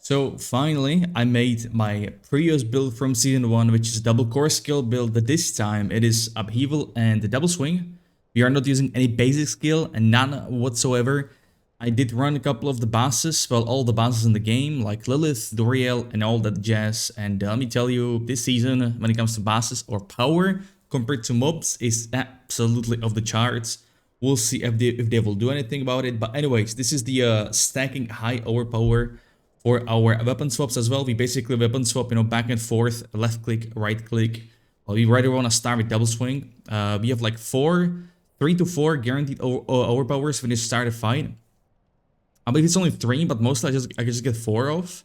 So finally, I made my previous build from season 1, which is double core skill build, but this time it is Upheaval and the double swing. We are not using any basic skill and none whatsoever. I did run a couple of the bosses, well, all the bosses in the game, like Lilith, Doriel, and all that jazz. And let me tell you, this season, when it comes to bosses or power, compared to mobs, is absolutely off the charts. We'll see if they will do anything about it. But anyways, this is the stacking high overpower for our weapon swaps as well. We basically weapon swap, back and forth, left click, right click. Well, we rather want to start with double swing. We have like 3 to 4 guaranteed overpowers when you start a fight. I believe it's only 3, but mostly I just get 4 of.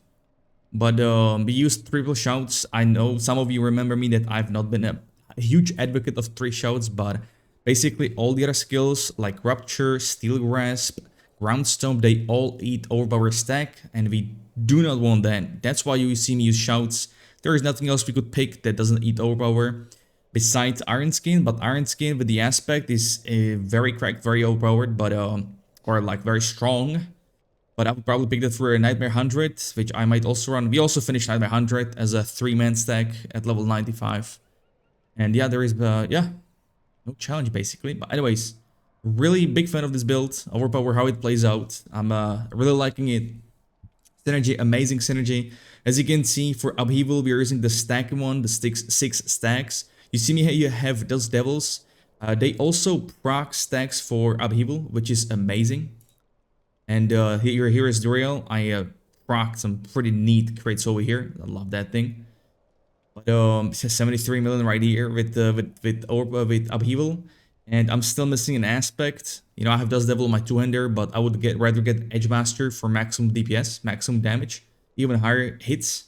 But we use triple shouts. I know some of you remember me that I've not been a huge advocate of 3 shouts, but basically all the other skills like Rupture, Steel Grasp, Ground Stomp, they all eat overpower stack, and we do not want that. That's why you see me use shouts. There is nothing else we could pick that doesn't eat overpower besides Iron Skin, but Iron Skin with the aspect is very cracked, very overpowered, but or like very strong. But I would probably pick that for a Nightmare 100, which I might also run. We also finished Nightmare 100 as a 3-man stack at level 95. And yeah, there is, yeah, no challenge basically. But anyways, really big fan of this build. Overpower, how it plays out. I'm really liking it. Synergy, amazing synergy. As you can see, for Upheaval, we're using the stack one, the 6 stacks. You see me here, you have those devils. They also proc stacks for Upheaval, which is amazing. And here is Doriel. I procced some pretty neat crits over here. I love that thing. But it says 73 million right here with Upheaval. And I'm still missing an aspect. I have Dust Devil on my two-hander, but I would rather get Edgemaster for maximum DPS, maximum damage, even higher hits.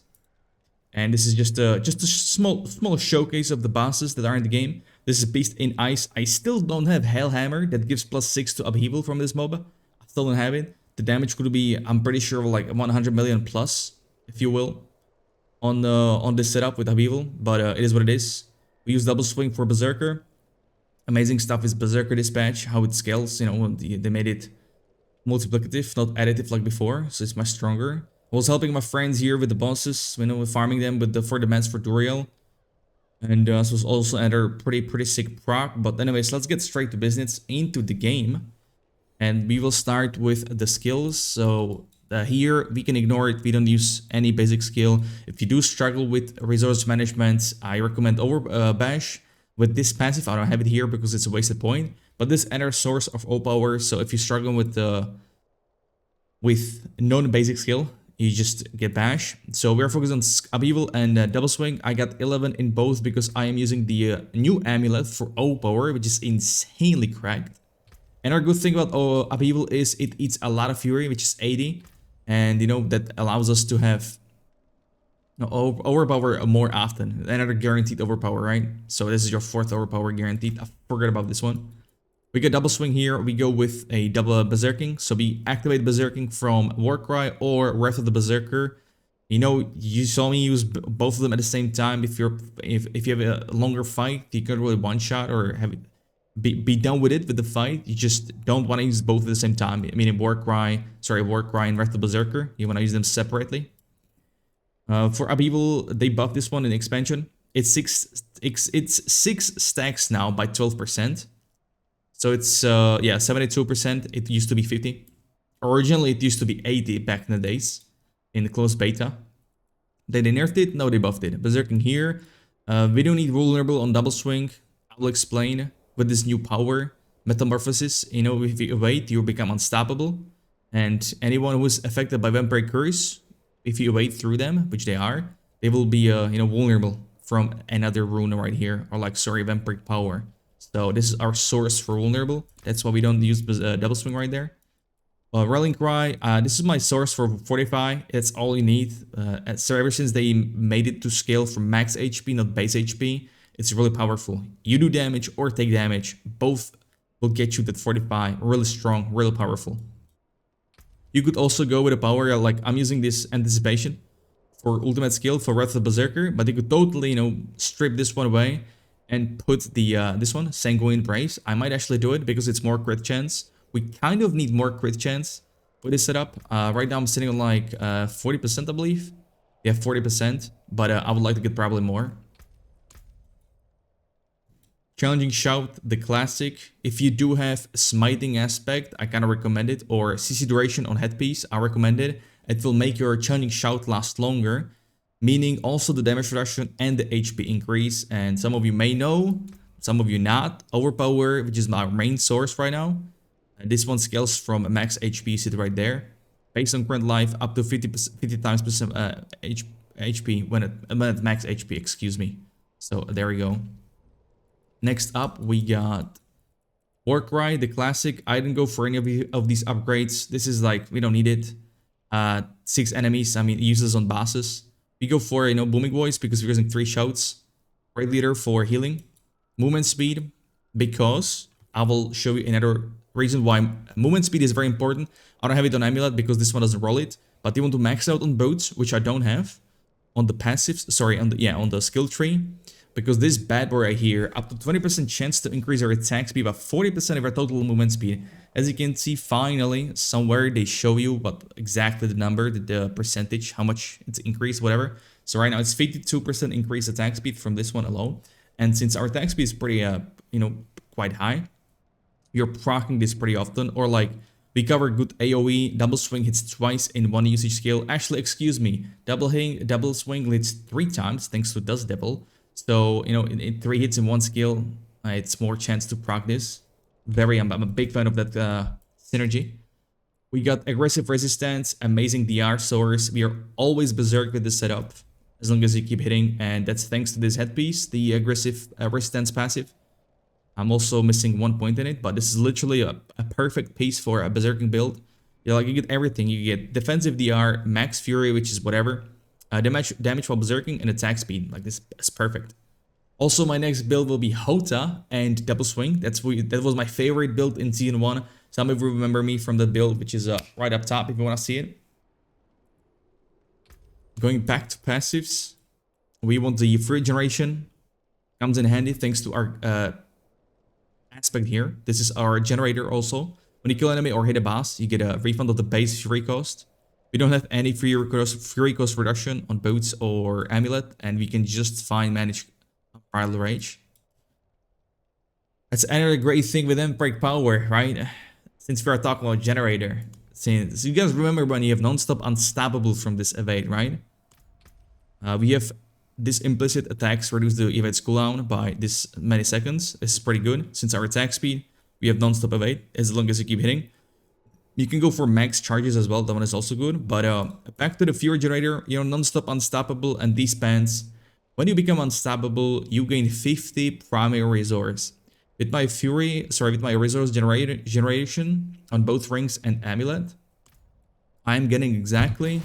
And this is just a small showcase of the bosses that are in the game. This is Beast in Ice. I still don't have Hellhammer that gives +6 to Upheaval from this MOBA. I still don't have it. The damage could be, I'm pretty sure, like 100 million plus, if you will, on this setup with Upheaval. But it is what it is. We use double swing for Berserker. Amazing stuff is Berserker Dispatch, how it scales. They made it multiplicative, not additive like before, so it's much stronger. I was helping my friends here with the bosses, with farming them with for the mans for Doriel. And this was also another pretty sick proc. But anyways, let's get straight to business into the game. And we will start with the skills. So here we can ignore it. We don't use any basic skill. If you do struggle with resource management, I recommend Bash. With this passive, I don't have it here because it's a wasted point. But this other source of overpower. So if you struggle with non-basic skill, you just get Bash. So we're focused on Upheaval and double swing. I got 11 in both because I am using the new amulet for overpower, which is insanely cracked. And our good thing about Upheaval is it eats a lot of fury, which is 80. And that allows us to have overpower more often. Another guaranteed overpower, right? So this is your 4th overpower guaranteed. I forgot about this one. We get double swing here. We go with a double berserking. So we activate berserking from Warcry or Wrath of the Berserker. You saw me use both of them at the same time. If you have a longer fight, you can really one shot or have it be done with the fight. You just don't want to use both at the same time. I mean, Warcry and Wrath of the Berserker. You want to use them separately. For Upheaval, they buffed this one in expansion. It's 6 stacks now by 12%. So it's 72%. It used to be 50. Originally, it used to be 80 back in the days in the closed beta. They nerfed it. No, they buffed it. Berserking here. We don't need vulnerable on double swing. I will explain. With this new power, Metamorphosis, if you evade, you become unstoppable. And anyone who is affected by Vampire Curse, if you evade through them, which they are, they will be, vulnerable from another rune right here, or Vampiric Power. So this is our source for vulnerable. That's why we don't use double swing right there. Rallying Cry, this is my source for Fortify. It's all you need. So ever since they made it to scale from max HP, not base HP, it's really powerful. You do damage or take damage, both will get you that Fortify. Really strong, really powerful. You could also go with a power like I'm using this Anticipation for ultimate skill for Wrath of the Berserker, but you could totally, strip this one away and put the this one, Sanguine Brace. I might actually do it because it's more crit chance. We kind of need more crit chance with this setup. Right now I'm sitting on like 40%, I believe. Yeah, 40%, but I would like to get probably more. Challenging Shout, the classic. If you do have smiting aspect, I kind of recommend it, or CC duration on headpiece, I recommend it. It will make your Challenging Shout last longer, meaning also the damage reduction and the HP increase. And some of you may know, some of you not. Overpower, which is my main source right now. And this one scales from max HP, sit right there. Based on current life, up to 50 times percent HP when at max HP, excuse me. So there we go. Next up, we got Warcry, the classic. I didn't go for any of these upgrades. This is like, we don't need it. 6 enemies, I mean, uses on bosses. We go for, Booming Voice because we're using 3 shouts. Raid Leader for healing. Movement speed, because I will show you another reason why movement speed is very important. I don't have it on Amulet because this one doesn't roll it. But you want to max out on boats, which I don't have. On the passives, sorry, on the skill tree. Because this bad boy right here, up to 20% chance to increase our attack speed by 40% of our total movement speed. As you can see, finally, somewhere they show you what exactly the number, the percentage, how much it's increased, whatever. So right now it's 52% increased attack speed from this one alone. And since our attack speed is pretty, quite high, you're proccing this pretty often. Or like, we cover good AoE, double swing hits twice in one usage skill. Actually, excuse me, double swing hits 3 times thanks to Dust Devil. So, in 3 hits in one skill, it's more chance to proc this. I'm a big fan of that synergy. We got aggressive resistance, amazing DR source. We are always berserk with this setup, as long as you keep hitting. And that's thanks to this headpiece, the aggressive resistance passive. I'm also missing 1 point in it, but this is literally a perfect piece for a berserking build. You get everything. You get defensive DR, max fury, which is whatever. Damage while berserking, and attack speed. Like, this is perfect. Also, my next build will be Hota and Double Swing. That was my favorite build in Season 1. Some of you remember me from that build, which is right up top if you want to see it. Going back to passives, we want the free generation. Comes in handy thanks to our aspect here. This is our generator also. When you kill an enemy or hit a boss, you get a refund of the base fury cost. We don't have any fury cost reduction on boats or amulet, and we can just fine manage Primal Rage. That's another great thing with Break Power, right? Since we are talking about generator. Since you guys remember when you have non-stop unstoppable from this evade, right? We have this implicit attacks reduce the evade's cooldown by this many seconds. This is pretty good. Since our attack speed, we have non-stop evade as long as you keep hitting. You can go for max charges as well, that one is also good. But back to the Fury Generator, non-stop unstoppable, and these pants. When you become unstoppable, you gain 50 primary resource. With my resource generation on both rings and amulet, I'm getting exactly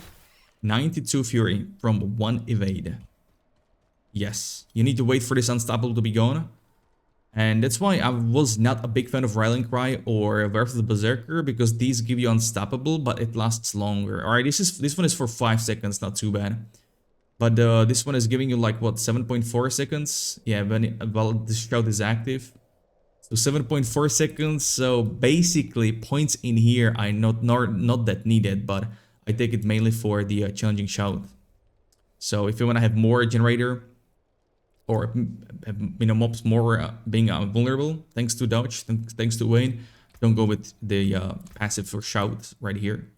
92 Fury from 1 evade. Yes, you need to wait for this unstoppable to be gone. And that's why I was not a big fan of Rallying Cry or Wrath of the Berserker, because these give you unstoppable, but it lasts longer. Alright, this one is for 5 seconds, not too bad. But this one is giving you like, what, 7.4 seconds? Yeah, while the shout is active. So 7.4 seconds, so basically points in here are not that needed, but I take it mainly for the challenging shout. So if you want to have more generator, or mobs more being vulnerable thanks to dodge, thanks to Wayne, don't go with the passive for shout right here.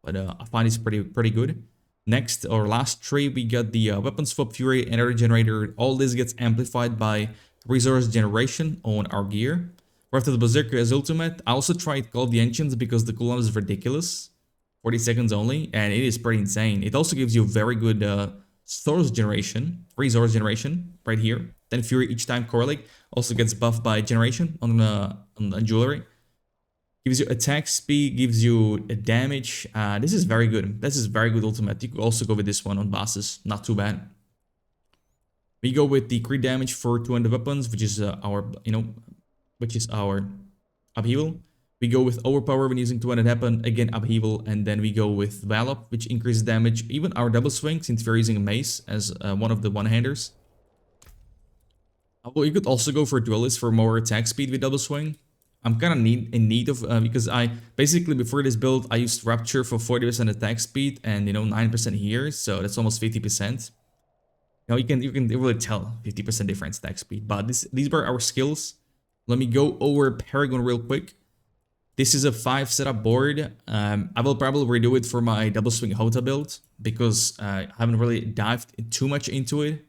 But I find it's pretty good. Next, or last tree, we got the weapon swap fury, another generator. All this gets amplified by resource generation on our gear. Wrath of the Berserker as ultimate. I also tried Call of the Ancients because the cooldown is ridiculous, 40 seconds only, and it is pretty insane. It also gives you very good resource generation right here. 10 fury each time correlate. Also gets buffed by generation on jewelry. Gives you attack speed, gives you a damage. This is very good. This is very good ultimate. You could also go with this one on bosses. Not too bad. We go with the crit damage for 200 weapons, which is our Upheaval. We go with Overpower when using 200 weapon, again Upheaval, and then we go with Wallop, which increases damage. Even our double swing, since we're using a mace as one of the one-handers. Well, you could also go for Duelist for more attack speed with double swing. I'm kind of in need of because I basically before this build I used Rapture for 40% attack speed and 9% here, so that's almost 50%. You can really tell 50% difference attack speed. But these were our skills. Let me go over Paragon real quick. This is a 5 setup board. I will probably redo it for my double swing Hota build because I haven't really dived too much into it.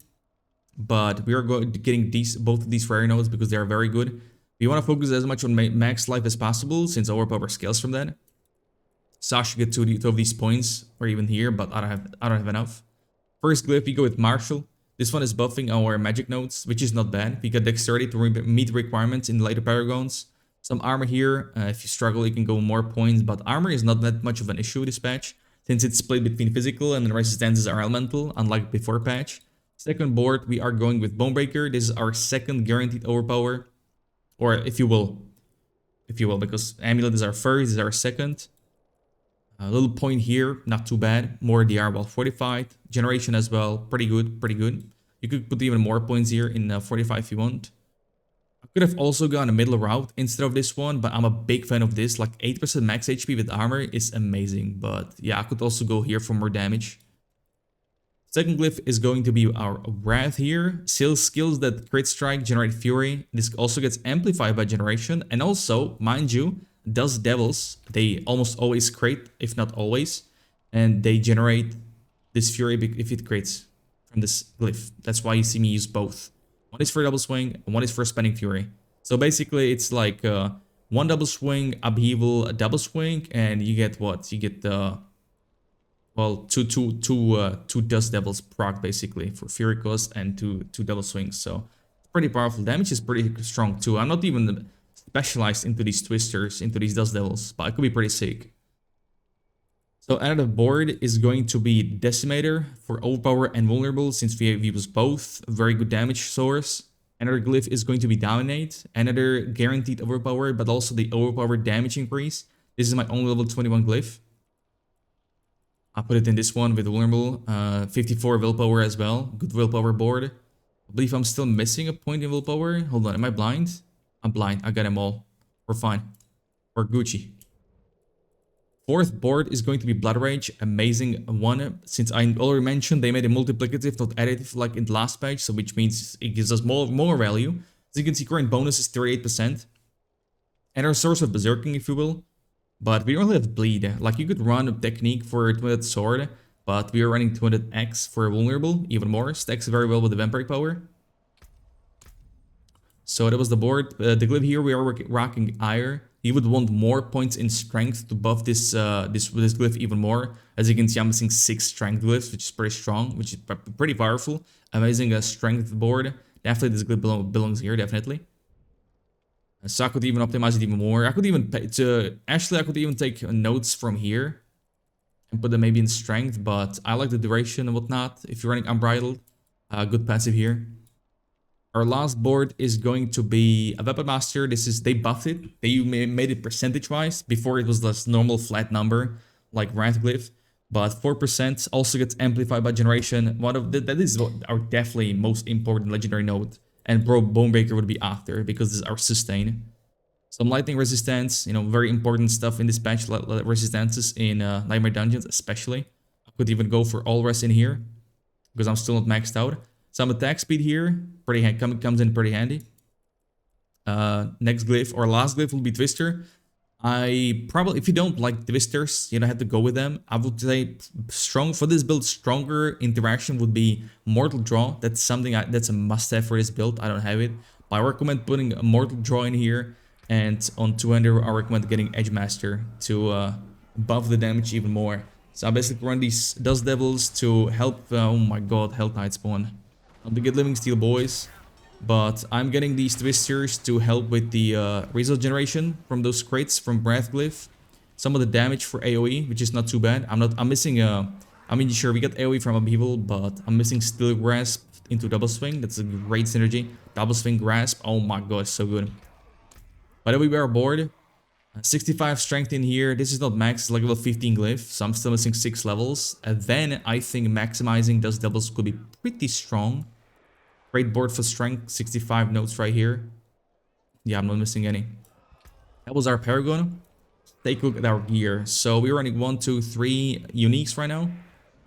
But we are getting both of these rare nodes because they are very good. We want to focus as much on max life as possible since overpower scales from that. Sasha get two of these points or even here, but I don't have enough. First glyph, we go with Marshall. This one is buffing our magic nodes, which is not bad. We got dexterity to meet requirements in later paragons. Some armor here. If you struggle, you can go more points, but armor is not that much of an issue with this patch, since it's split between physical and the resistances are elemental, unlike before patch. Second board, we are going with Bonebreaker. This is our second guaranteed overpower, or if you will, because Amulet is our first, this is our second. A little point here, not too bad. More DR while fortified. Generation as well, pretty good, pretty good. You could put even more points here in 45 if you want. I could have also gone a middle route instead of this one, but I'm a big fan of this. Like 8% max HP with armor is amazing, but yeah, I could also go here for more damage. Second glyph is going to be our Wrath here. Skills that crit strike generate fury. This also gets amplified by generation, and also, mind you, Dust Devils, they almost always crit, if not always, and they generate this fury if it crits from this glyph. That's why you see me use both. One is for double swing, and one is for spending fury. So basically, it's like one double swing, Upheaval, a double swing, and you get what? You get the two Dust Devils proc basically for fury cost and two double swings. So it's pretty powerful. Damage is pretty strong too. I'm not even specialized into these twisters, into these Dust Devils, but it could be pretty sick. So another board is going to be Decimator for overpower and vulnerable, since we use both. A very good damage source. Another glyph is going to be Dominate. Another guaranteed overpower, but also the overpower damage increase. This is my only level 21 glyph. I'll put it in this one with vulnerable. 54 willpower as well. Good willpower board. I believe I'm still missing a point in willpower. Hold on, am I blind? I'm blind. I got them all. We're fine. We're Gucci. Fourth board is going to be Blood Rage. Amazing one. Since I already mentioned, they made it multiplicative, not additive like in the last patch. So which means it gives us more value. As you can see, current bonus is 38%. And our source of berserking, if you will. But we don't really have bleed. Like you could run a technique for 200 sword. But we are running 200x for vulnerable. Even more. Stacks very well with the vampire power. So that was the board. The glyph here, we are rocking Ire. You would want more points in strength to buff this glyph even more. As you can see, I'm missing 6 strength glyphs, which is pretty strong, which is pretty powerful. Amazing strength board. Definitely this glyph belongs here, definitely. So I could even optimize it even more. I could even actually I could even take notes from here and put them maybe in strength, but I like the duration and whatnot. If you're running Unbridled, good passive here. Our last board is going to be a Weapon Master. They buffed it. They made it percentage-wise. Before it was this normal flat number, like Wrath Glyph. But 4% also gets amplified by generation. That is our definitely most important legendary node. And Bonebreaker would be after, because this is our sustain. Some lightning resistance, very important stuff in this patch. Resistances in Nightmare Dungeons, especially. I could even go for all rest in here, because I'm still not maxed out. Some attack speed here, comes in pretty handy. Next glyph, or last glyph will be Twister. If you don't like Twisters, you don't have to go with them. I would say for this build, stronger interaction would be Mortal Draw. That's something that's a must-have for this build. I don't have it, but I recommend putting a Mortal Draw in here. And on 200, I recommend getting Edge Master to buff the damage even more. So I basically run these Dust Devils to help. Oh my god, Hell Knight spawn. Not to get Living Steel, boys. But I'm getting these Twisters to help with the result generation from those crates from Wrath Glyph. Some of the damage for AoE, which is not too bad. I'm missing sure, we got AoE from Upheaval, but I'm missing Steel Grasp into Double Swing. That's a great synergy. Double Swing Grasp, oh my god, so good. By the way, we are bored. 65 strength in here. This is not max, it's like level 15 glyph, so I'm still missing 6 levels. And then I think maximizing those doubles could be pretty strong. Great board for strength, 65 notes right here. Yeah, I'm not missing any. That was our Paragon. Take a look at our gear. So we're running 1, 2, 3 uniques right now.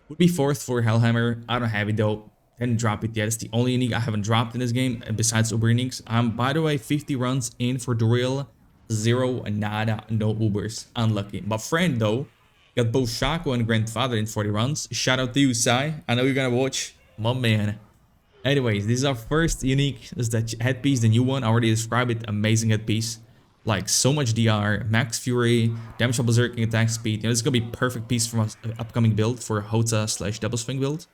Would be fourth for Hellhammer. I don't have it though. Didn't drop it yet. It's the only unique I haven't dropped in this game besides Uber uniques. By the way, 50 runs in for the real. 0 nada, no Ubers. Unlucky. But friend though, got both Shaco and Grandfather in 40 runs. Shout out to you, Sai. I know you're gonna watch. My man. Anyways, this is our first unique. This is the headpiece, the new one. I already described it. Amazing headpiece. Like so much DR, max fury, damage from berserking, attack speed. You know, this is gonna be perfect piece for my upcoming build for Hota / double swing build.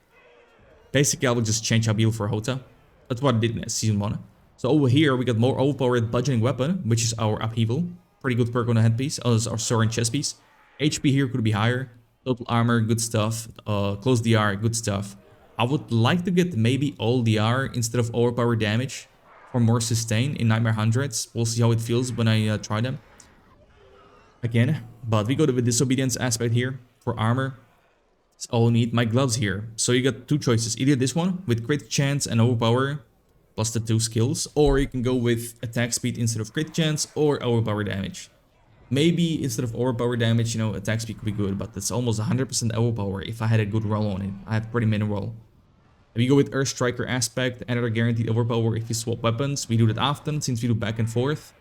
Basically, I will just change our build for Hota. That's what I did in season 1. So over here, we got more overpowered budgeting weapon, which is our Upheaval. Pretty good perk on the headpiece. Oh, this is our sword and chest piece. HP here could be higher. Total armor, good stuff. Close DR, good stuff. I would like to get maybe all DR instead of overpowered damage for more sustain in Nightmare Hundreds. We'll see how it feels when I try them again. But we go to the disobedience aspect here for armor. It's all we need. My gloves here. So you got two choices. Either this one with crit chance and overpower plus the 2 skills, or you can go with attack speed instead of crit chance or overpower damage. Maybe instead of overpower damage, you know, attack speed could be good, but it's almost 100% overpower if I had a good roll on it. I have pretty many roll. If you go with Earth Striker aspect, another guaranteed overpower if you swap weapons. We do that often since we do back and forth.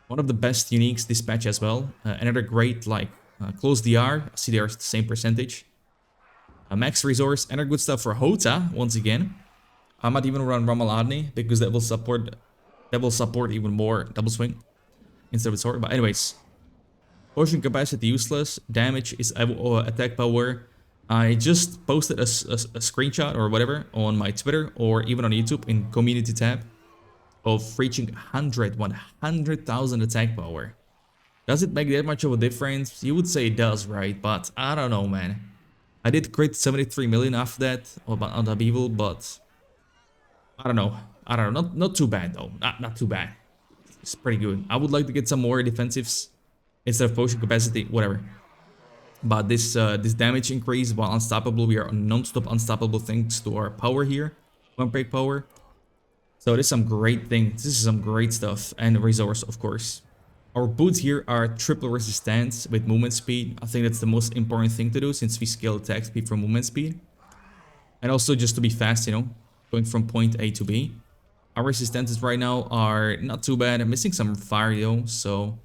One of the best uniques this patch as well. Another great like close DR. CDR is the same percentage. Max resource, another good stuff for Hota once again. I might even run Ramaladni because that will support even more double swing instead of sword. But anyways, potion capacity useless. Damage is attack power. I just posted a screenshot or whatever on my Twitter or even on YouTube in community tab of reaching 100,000 attack power. Does it make that much of a difference? You would say it does, right? But I don't know, man. I did crit 73 million after that on Upheaval, but I don't know. Not too bad though. Not too bad. It's pretty good. I would like to get some more defensives instead of potion capacity, whatever. But this damage increase while unstoppable, we are non-stop unstoppable thanks to our power here. One break power. So this is some great things. This is some great stuff. And resource, of course. Our boots here are triple resistance with movement speed. I think that's the most important thing to do since we scale attack speed from movement speed. And also just to be fast, you know, going from point A to B. Our resistances right now are not too bad. I'm missing some fire though, so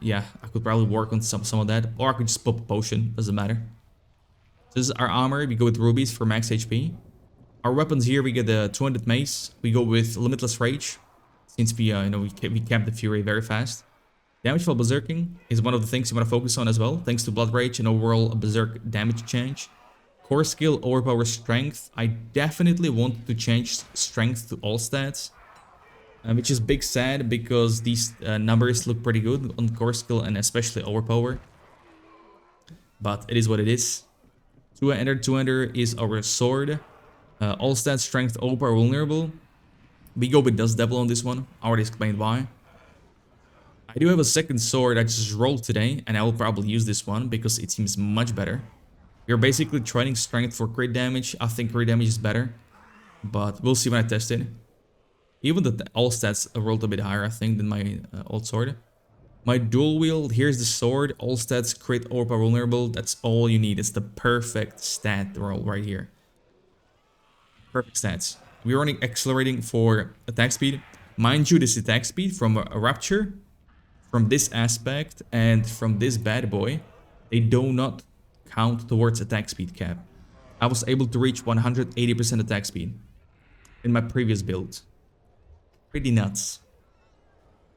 yeah, I could probably work on some of that, or I could just pop a potion, doesn't matter. So this is our armor. We go with rubies for max HP. Our weapons here, we get the 200 mace. We go with limitless rage, since we you know we cap the fury very fast. Damage while berserking is one of the things you want to focus on as well, thanks to blood rage and overall berserk damage change. Core skill overpower strength. I definitely want to change strength to all stats. Which is big sad because these numbers look pretty good on core skill and especially overpower. But it is what it is. 200 is our sword. All stats strength overpower vulnerable. We go with Dust Devil on this one. I already explained why. I do have a second sword I just rolled today and I will probably use this one because it seems much better. You're basically trading strength for crit damage. I think crit damage is better. But we'll see when I test it. Even the all stats rolled a bit higher, I think, than my old sword. My dual wield, here's the sword. All stats, crit, overpower, vulnerable. That's all you need. It's the perfect stat roll right here. Perfect stats. We're running accelerating for attack speed. Mind you, this attack speed from a Rapture, from this aspect, and from this bad boy, they do not count towards attack speed cap. I was able to reach 180% attack speed in my previous build. Pretty nuts.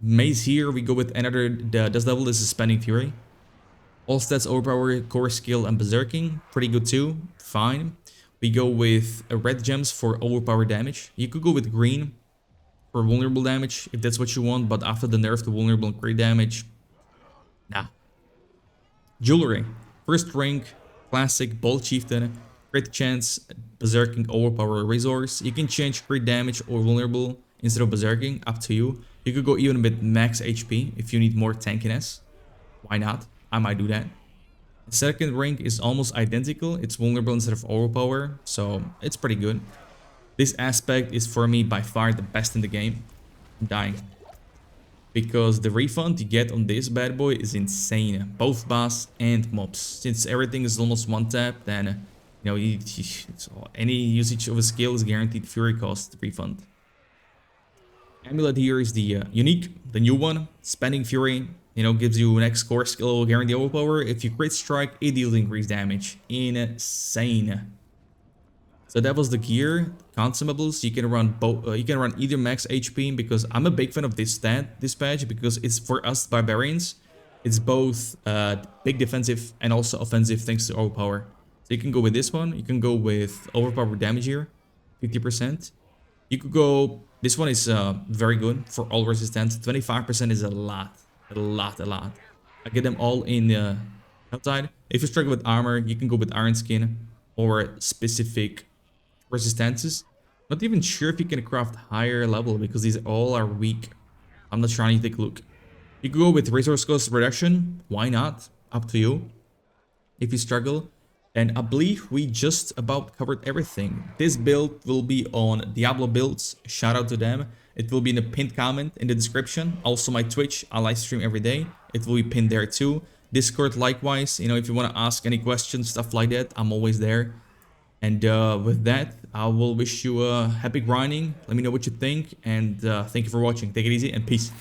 Maze here, we go with another Dust Devil. This is Spending Fury. All stats overpower, core skill, and berserking. Pretty good too. Fine. We go with red gems for overpower damage. You could go with green for vulnerable damage if that's what you want, but after the nerf to vulnerable and crit damage, nah. Jewelry. First rank, classic, bold chieftain, crit chance, berserking, overpower resource. You can change crit damage or vulnerable instead of berserking, up to you. You could go even with max HP if you need more tankiness. Why not? I might do that. The second rank is almost identical. It's vulnerable instead of overpower, so it's pretty good. This aspect is for me by far the best in the game. I'm dying. because the refund you get on this bad boy is insane, both boss and mobs. Since everything is almost one tap, then you know, any usage of a skill is guaranteed fury cost refund. Amulet here is the unique, the new one. Spending fury, you know, gives you next core skill guarantee overpower. If you crit strike, it deals increased damage. Insane. So that was the gear. Consumables, you can run both. You can run either max HP, because I'm a big fan of this patch, because it's for us barbarians. It's both big defensive and also offensive thanks to overpower. So you can go with this one. You can go with overpower damage here, 50%. You could go. This one is very good for all resistance. 25% is a lot. I get them all in outside. If you struggle with armor, you can go with iron skin or specific resistances. Not even sure if you can craft higher level, because these all are weak. I'm not trying to take a look. You could go with resource cost reduction. Why not? Up to you. If you struggle. And I believe we just about covered everything. This build will be on Diablo builds. Shout out to them. It will be in the pinned comment in the description. Also my Twitch, I live stream every day. It will be pinned there too. Discord likewise. You know, if you want to ask any questions, stuff like that, I'm always there. And with that, I will wish you a happy grinding. Let me know what you think. And thank you for watching. Take it easy and peace.